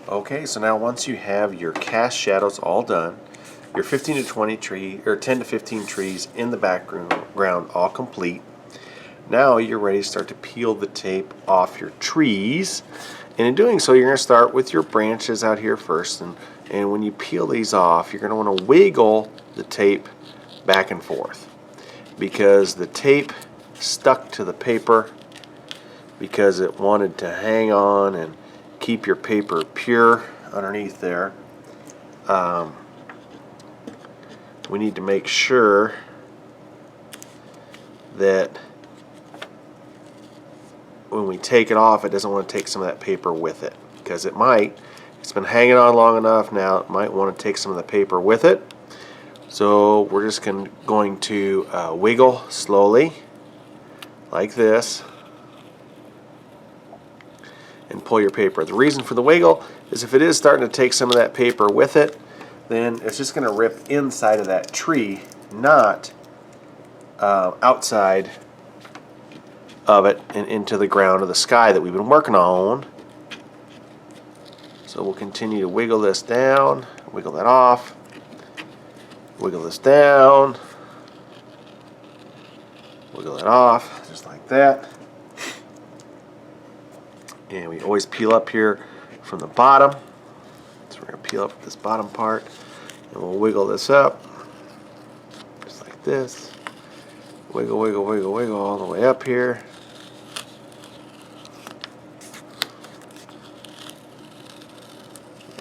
Okay, so now once you have your cast shadows all done, your 15 to 20 tree or 10 to 15 trees in the background all complete, now you're ready to start to peel the tape off your trees. And in doing so, you're going to start with your branches out here first, and when you peel these off, you're going to want to wiggle the tape back and forth because the tape stuck to the paper because it wanted to hang on and keep your paper pure underneath there. We need to make sure that when we take it off, it doesn't want to take some of that paper with it, because it might. It's been hanging on long enough now, it might want to take some of the paper with it. So we're just going to wiggle slowly like this and pull your paper. The reason for the wiggle is if it is starting to take some of that paper with it, then it's just going to rip inside of that tree, not outside of it and into the ground of the sky that we've been working on. So we'll continue to wiggle this down, wiggle that off, wiggle this down, wiggle it off, just like that. And we always peel up here from the bottom. So we're going to peel up this bottom part, and we'll wiggle this up, just like this. Wiggle, wiggle, wiggle, wiggle all the way up here.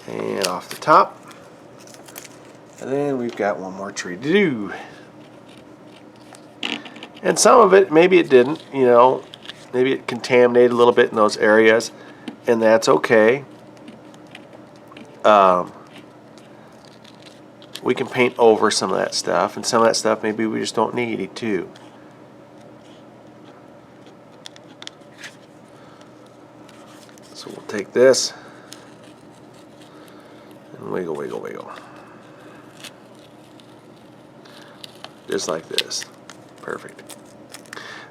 And off the top. And then we've got one more tree to do. And some of it, maybe it didn't, you know, maybe it contaminated a little bit in those areas, and that's okay. We can paint over some of that stuff, and some of that stuff maybe we just don't need it too. So we'll take this and wiggle, wiggle, wiggle. Just like this. Perfect.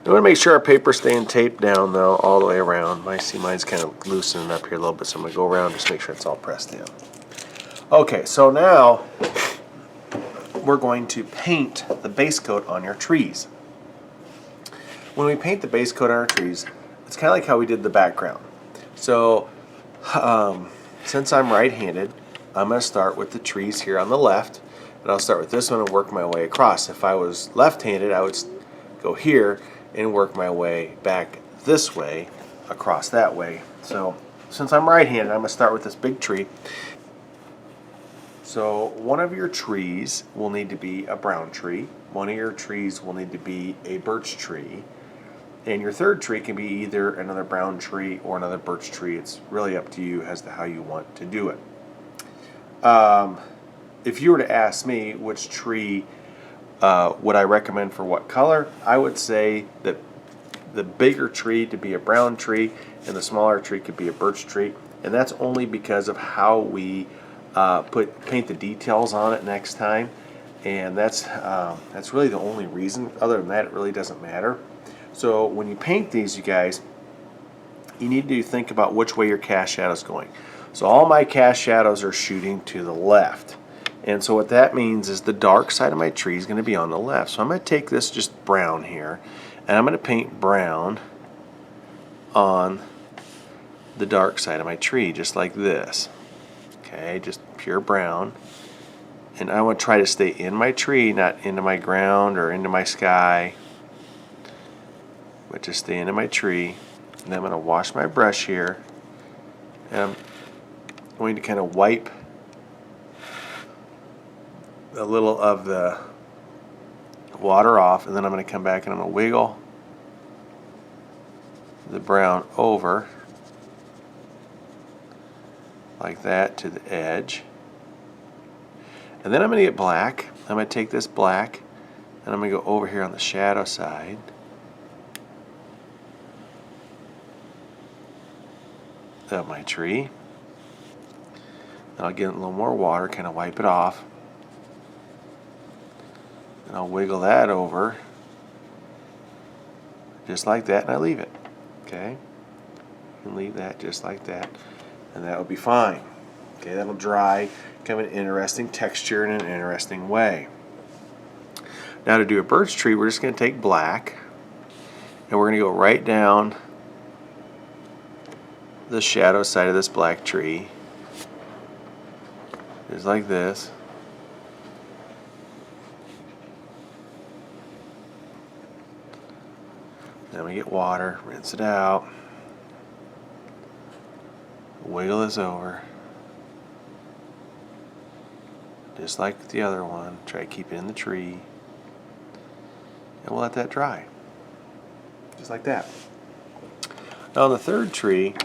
We want to make sure our paper's staying taped down though all the way around. I see mine's kind of loosening up here a little bit, so I'm going to go around just make sure it's all pressed in. Okay, so now we're going to paint the base coat on your trees. When we paint the base coat on our trees, it's kind of like how we did the background. So since I'm right-handed, I'm going to start with the trees here on the left, and I'll start with this one and work my way across. If I was left-handed, I would go here and work my way back this way across that way. So since I'm right-handed, I'm going to start with this big tree. So one of your trees will need to be a brown tree, one of your trees will need to be a birch tree, and your third tree can be either another brown tree or another birch tree. It's really up to you as to how you want to do it. If you were to ask me which tree would I recommend for what color, I would say that the bigger tree to be a brown tree and the smaller tree could be a birch tree, and that's only because of how we paint the details on it next time, and that's really the only reason. Other than that, it really doesn't matter. So when you paint these, you guys, you need to think about which way your cast shadow is going. So all my cast shadows are shooting to the left. And so what that means is the dark side of my tree is going to be on the left. So I'm going to take this just brown here, and I'm going to paint brown on the dark side of my tree, just like this. Okay, just pure brown. And I want to try to stay in my tree, not into my ground or into my sky, but just stay into my tree. And I'm going to wash my brush here, and I'm going to kind of wipe a little of the water off, and then I'm going to come back and I'm going to wiggle the brown over like that to the edge. And then I'm going to get black. I'm going to take this black and I'm going to go over here on the shadow side. Of my tree. And I'll get a little more water, kind of wipe it off. And I'll wiggle that over just like that, and I leave it. Okay? And leave that just like that, and that will be fine. Okay, that'll dry, kind of an interesting texture in an interesting way. Now to do a birch tree, we're just going to take black and we're going to go right down the shadow side of this black tree, just like this. Then we get water, rinse it out, wiggle this over, just like the other one. Try to keep it in the tree, and we'll let that dry, just like that. Now on the third tree,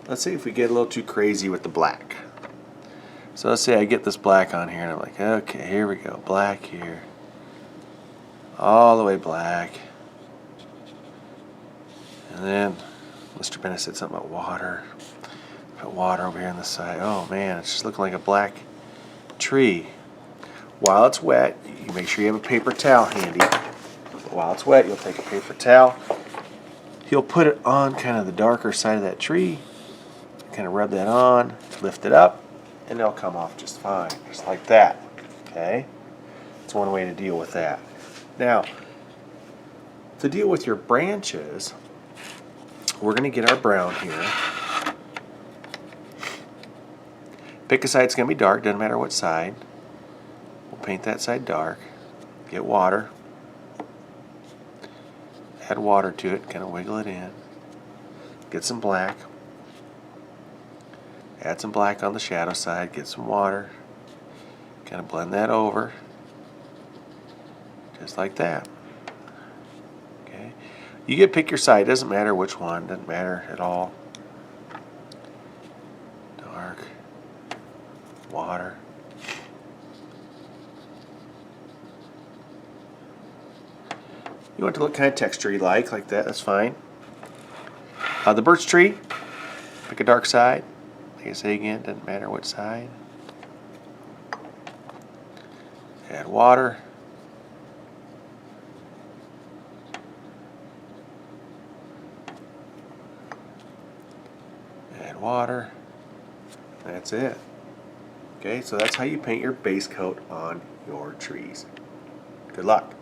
let's see if we get a little too crazy with the black. So let's say I get this black on here, and I'm like, okay, here we go, black here, all the way black. And then Mr. Bennett said something about water. Put water over here on the side. Oh man, it's just looking like a black tree. While it's wet, you make sure you have a paper towel handy. While it's wet, you'll take a paper towel. You'll put it on kind of the darker side of that tree. Kind of rub that on, lift it up, and it'll come off just fine, just like that. Okay? That's one way to deal with that. Now, to deal with your branches, we're going to get our brown here. Pick a side that's going to be dark, doesn't matter what side. We'll paint that side dark. Get water. Add water to it, kind of wiggle it in. Get some black. Add some black on the shadow side, get some water. Kind of blend that over. Just like that. Okay. You get to pick your side, doesn't matter which one, doesn't matter at all. Dark, water. You want it to look kind of textury like that, that's fine. The birch tree, pick a dark side. Like I say again, doesn't matter what side. Add water. Add water. That's it. Okay, so that's how you paint your base coat on your trees. Good luck.